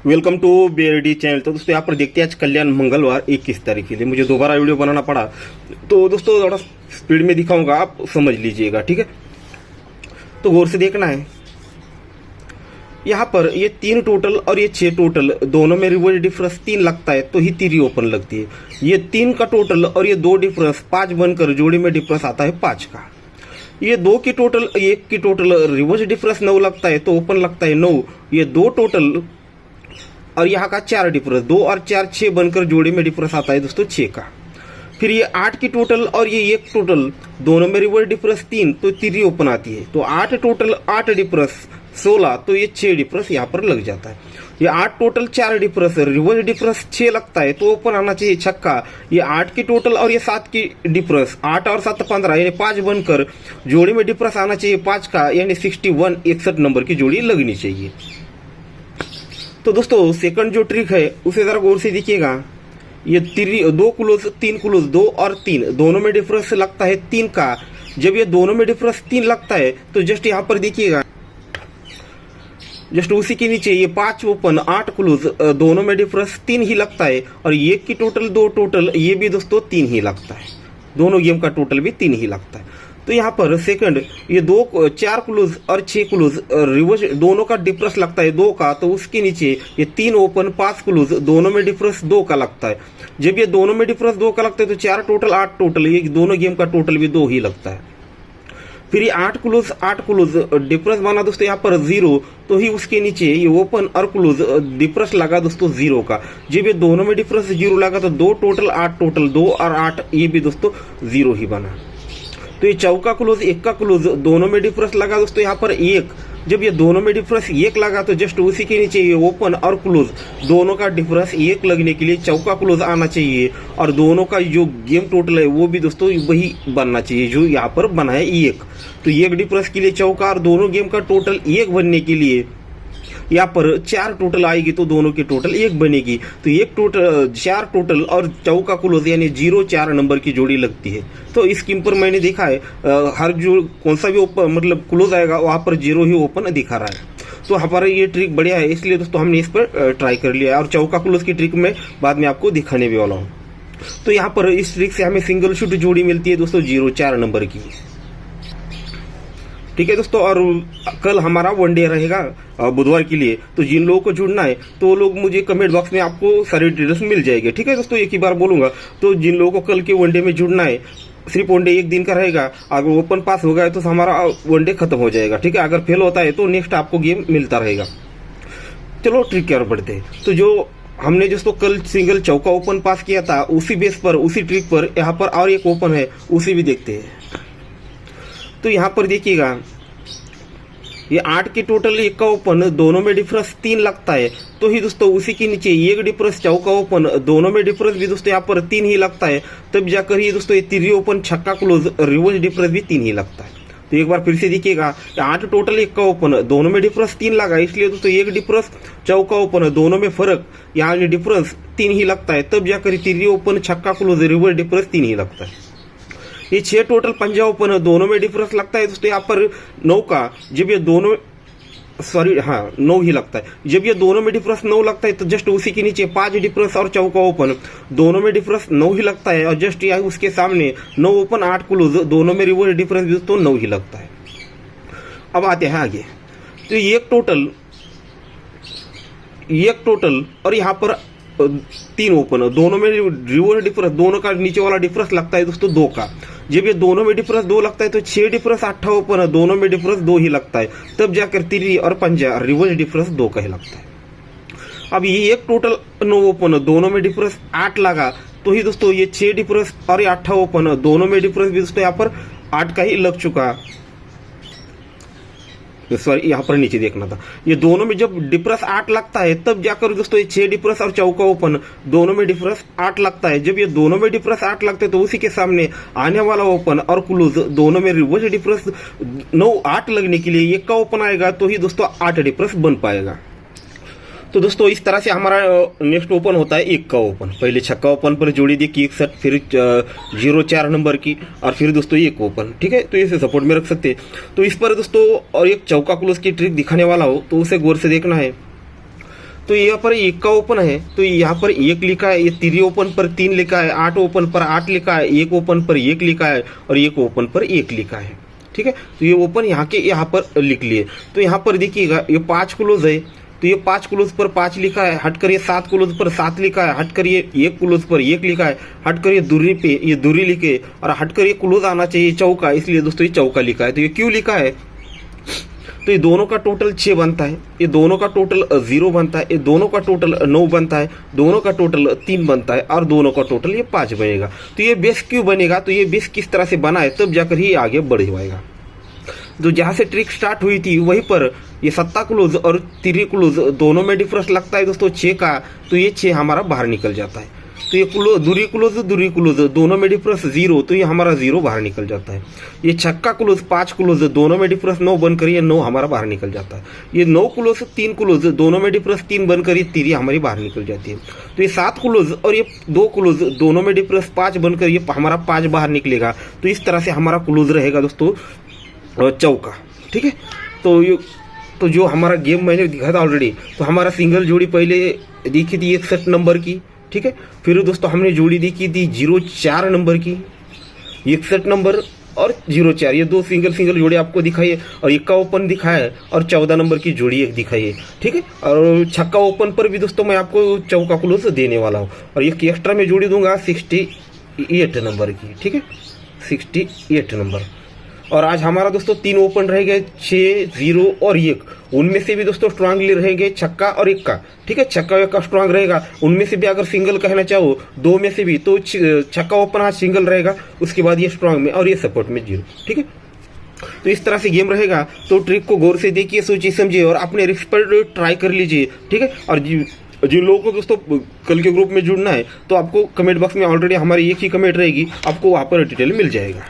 Welcome to BRD channel. तो दोस्तों यहाँ पर देखते हैं आज कल्याण मंगलवार 21 तारीख के लिए मुझे दोबारा वीडियो बनाना पड़ा। तो दोस्तों थोड़ा स्पीड में दिखाऊंगा, आप समझ लीजिएगा, ठीक है। तो गौर से देखना है। यहाँ पर ये 3 टोटल और ये 6 टोटल दोनों में रिवर्स डिफरेंस 3 लगता है तो ही 3 ओपन लगती है। ये 3 का टोटल और ये 2 डिफरेंस 5 बनकर जोड़ी में डिफरेंस आता है 5 का। ये 2 की टोटल 1 की टोटल रिवर्स डिफरेंस 9 लगता है तो ओपन लगता है 9। ये 2 टोटल और यहाँ का 4 डिफरेंस 2 और 4 6 बनकर जोड़ी में डिफरेंस आता है दोस्तों 6 का। फिर ये 8 की टोटल और ये 1 टोटल दोनों में रिवर्स डिफरेंस 3 तो 3 ओपन आती है। तो 8 टोटल 8 डिफरेंस 16 तो ये 6 डिफरेंस यहाँ पर लग जाता है। ये 8 टोटल 4 डिफरेंस रिवर्स डिफरेंस 6 लगता है तो ओपन आना चाहिए छक्का। ये 8 की टोटल और ये 7 की डिफरेंस 8 और 7 15 यानी 5 बनकर जोड़ी में डिफरेंस आना चाहिए 5 का, यानी 61 61 नंबर की जोड़ी लगनी चाहिए। तो दोस्तों सेकंड जो ट्रिक है उसे जरा गौर से देखिएगा। ये 2 क्लोज 3 क्लोज 2 और 3 दोनों में डिफरेंस लगता है 3 का। जब ये दोनों में डिफरेंस 3 लगता है तो जस्ट यहाँ पर देखिएगा, जस्ट उसी के नीचे ये 5 ओपन 8 क्लोज दोनों में डिफरेंस 3 ही लगता है। और 1 की टोटल 2 टोटल ये भी दोस्तों 3 ही लगता है। दोनों गेम का टोटल भी 3 ही लगता है। तो यहाँ पर सेकंड ये 4 क्लोज और 6 क्लोज रिवर्स दोनों का डिफरेंस लगता है 2 का, तो उसके नीचे ये 3 ओपन 5 क्लोज दोनों में डिफरेंस 2 का लगता है। जब ये दोनों में डिफरेंस 2 का लगता है तो 4 टोटल 8 टोटल ये दोनों गेम का टोटल भी 2 ही लगता है। फिर ये 8 क्लोज डिफरेंस बना दोस्तों यहाँ पर 0, तो ही उसके नीचे ये ओपन और क्लोज डिफरेंस लगा दोस्तों 0 का। जब ये दोनों में डिफरेंस 0 लगा तो 2 टोटल 8 टोटल 2 और 8 ये भी दोस्तों 0 ही बना। तो ये चौका क्लोज 1 का क्लोज दोनों में डिफरेंस लगा दोस्तों यहाँ पर 1। जब ये दोनों में डिफरेंस 1 लगा तो जस्ट उसी के नीचे ये ओपन और क्लोज दोनों का डिफरेंस 1 लगने के लिए चौका क्लोज आना चाहिए। और दोनों का जो गेम टोटल है वो भी दोस्तों वही बनना चाहिए जो यहाँ पर बना है 1। तो 1 डिफरेंस के लिए चौका और दोनों गेम का टोटल 1 बनने के लिए यहाँ पर 4 टोटल आएगी तो दोनों की टोटल 1 बनेगी। तो 4 टोटल और चौका क्लोज यानी 0 4 नंबर की जोड़ी लगती है। तो इस स्कीम पर मैंने देखा है हर जो कौन सा भी ओपन मतलब क्लोज आएगा वहाँ पर 0 ही ओपन दिखा रहा है। तो हमारा ये ट्रिक बढ़िया है, इसलिए दोस्तों हमने इस पर ट्राई कर लिया है। और चौका क्लोज की ट्रिक में बाद में आपको दिखाने भी वाला हूँ। तो यहाँ पर इस ट्रिक से हमें सिंगल शूट जोड़ी मिलती है दोस्तों 0 4 नंबर की, ठीक है दोस्तों। और कल हमारा वनडे रहेगा बुधवार के लिए, तो जिन लोगों को जुड़ना है तो लोग मुझे कमेंट बॉक्स में आपको सारी डिटेल्स मिल जाएगी, ठीक है दोस्तों। एक ही बार बोलूंगा, तो जिन लोगों को कल के वनडे में जुड़ना है, सिर्फ वनडे 1 दिन का रहेगा। अगर ओपन पास हो गया तो हमारा वनडे खत्म हो जाएगा, ठीक है। अगर फेल होता है तो नेक्स्ट आपको गेम मिलता रहेगा। चलो ट्रिक क्या बढ़ते हैं। तो जो हमने दोस्तों कल सिंगल चौका ओपन पास किया था उसी बेस पर उसी ट्रिक पर यहाँ पर और एक ओपन है उसे भी देखते हैं। तो यहाँ पर देखिएगा ये 8 के टोटल 1 का ओपन दोनों में डिफरेंस 3 लगता है तो ही दोस्तों उसी के नीचे 1 डिफरेंस चौका ओपन दोनों में डिफरेंस भी दोस्तों यहाँ पर 3 ही लगता है। तब जाकर ये दोस्तों ये 3 ओपन छक्का क्लोज रिवर्स डिफरेंस भी 3 ही लगता है। तो एक बार फिर से देखिएगा 8 टोटल 1 का ओपन दोनों में डिफरेंस 3 लगा, इसलिए दोस्तों 1 डिफरेंस चौका ओपन दोनों में फर्क यहाँ डिफरेंस 3 ही लगता है। तब जाकर 3 ओपन छक्का क्लोज रिवर्स डिफरेंस 3 ही लगता है। ये 6 टोटल पंजा ओपन दोनों में डिफरेंस लगता है दोस्तों यहाँ पर 9 का। जब ये दोनों 9 ही लगता है। जब ये दोनों में डिफरेंस 9 लगता है तो जस्ट उसी के नीचे 5 डिफरेंस और चौका ओपन दोनों में डिफरेंस 9 ही लगता है। और जस्ट यहाँ उसके सामने 9 ओपन 8 क्लोज दोनों में रिवर्स डिफरेंस दोस्तों 9 ही लगता है। अब आते हैं आगे। तो 1 टोटल और यहाँ पर 3 ओपन दोनों में रिवर्स डिफरेंस दोनों का नीचे वाला डिफरेंस लगता है दोस्तों 2 का। जब ये दोनों में डिफरेंस 2 लगता है तो 6 डिफरेंस 8 ओपन दोनों में डिफरेंस 2 ही लगता है। तब जाकर 3 और पंजा रिवर्स डिफरेंस 2 का ही लगता है। अब ये 1 टोटल 9 ओपन दोनों में डिफरेंस 8 लगा तो ही दोस्तों ये 6 डिफरेंस और 8 ओपन दोनों में डिफरेंस भी दोस्तों यहाँ पर 8 का ही लग चुका। सॉरी यहाँ पर नीचे देखना था। ये दोनों में जब डिफरेंस 8 लगता है तब जाकर दोस्तों ये 6 डिफरेंस और चौका ओपन दोनों में डिफरेंस 8 लगता है। जब ये दोनों में डिफरेंस 8 लगता है तो उसी के सामने आने वाला ओपन और क्लोज दोनों में रिवर्स डिफरेंस 9 8 लगने के लिए 1 का ओपन आएगा तो ही दोस्तों 8 डिफरेंस बन पाएगा। तो दोस्तों इस तरह से हमारा नेक्स्ट ओपन होता है 1 का ओपन। पहले छक्का ओपन पर जोड़ी दी की 61, फिर 0 4 नंबर की, और फिर दोस्तों 1 ओपन, ठीक है। तो इसे सपोर्ट में रख सकते हैं। तो इस पर दोस्तों और एक चौका क्लोज की ट्रिक दिखाने वाला हो तो उसे गौर से देखना है। तो यहाँ पर 1 का ओपन है, तो यहाँ पर 1 लिखा है, ये 3 ओपन पर 3 लिखा है, 8 ओपन पर 8 लिखा है, 1 ओपन पर 1 लिखा है और 1 ओपन पर 1 लिखा है। ठीक है, तो ये ओपन यहाँ के यहाँ पर लिख लिए। तो यहाँ पर देखिएगा ये 5 क्लोज है, तो ये 5 क्लोज पर 5 लिखा है, हट कर ये 7 क्लोज पर 7 लिखा है, हट कर ये 1 क्लोज पर 1 लिखा है, हट कर ये दूरी पे ये दूरी लिखे और हट कर ये क्लोज आना चाहिए चौका, इसलिए दोस्तों ये चौका लिखा है। तो ये क्यों लिखा है, तो ये दोनों का टोटल 6 बनता है, ये दोनों का टोटल 0 बनता है, ये दोनों का टोटल 9 बनता है, दोनों का टोटल 3 बनता है और दोनों का टोटल ये 5 बनेगा। तो ये बेस क्यों बनेगा, तो ये बेस किस तरह से बना है तब जाकर ही आगे बढ़ जाएगा। तो जहाँ से ट्रिक स्टार्ट हुई थी वहीं पर ये 7 क्लोज और 3 क्लोज दोनों में डिफरेंस लगता है दोस्तों 6 का, तो ये 6 हमारा बाहर निकल जाता है। तो ये दूरी क्लोज दोनों में डिफरेंस 0, तो ये हमारा 0 बाहर निकल जाता है। ये छक्का क्लोज 5 क्लोज दोनों में डिफरेंस 9 बनकर ये 9 हमारा बाहर निकल जाता है। ये 9 क्लोज 3 क्लोज दोनों में डिफरेंस 3 बनकर ये 3 हमारी बाहर निकल जाती है। तो ये 7 क्लोज और ये 2 क्लोज दोनों में डिफरेंस 5 बनकर ये हमारा 5 बाहर निकलेगा। तो इस तरह से हमारा क्लोज रहेगा दोस्तों चौका। ठीक है, तो जो हमारा गेम मैंने दिखाया था ऑलरेडी, तो हमारा सिंगल जोड़ी पहले दिखी थी 61 नंबर की। ठीक है, फिर दोस्तों हमने जोड़ी देखी थी 04 नंबर की, 61 नंबर और 04, ये 2 सिंगल जोड़ी आपको दिखाई है और 1 का ओपन दिखाया है और 14 नंबर की जोड़ी एक दिखाई है। ठीक है, और छक्का ओपन पर भी दोस्तों मैं आपको चौका क्लोज देने वाला हूँ और एक एक्स्ट्रा में जोड़ी दूंगा 68 नंबर की। ठीक है, 68 नंबर। और आज हमारा दोस्तों 3 ओपन रह गए 6, 0 और 1, उनमें से भी दोस्तों स्ट्रांगली रहेंगे छक्का और 1 का। ठीक है, छक्का 1 का स्ट्रांग रहेगा, उनमें से भी अगर सिंगल कहना चाहो 2 में से भी, तो छक्का ओपन आज सिंगल रहेगा, उसके बाद ये स्ट्रांग में और ये सपोर्ट में 0। ठीक है, तो इस तरह से गेम रहेगा। तो ट्रिक को गौर से देखिए, सोचिए समझिए और अपने रिस्क पर ट्राई कर लीजिए। ठीक है, और जिन लोगों को दोस्तों कल के ग्रुप में जुड़ना है तो आपको कमेंट बॉक्स में ऑलरेडी हमारी एक ही कमेंट रहेगी, आपको वहाँ पर डिटेल मिल जाएगा।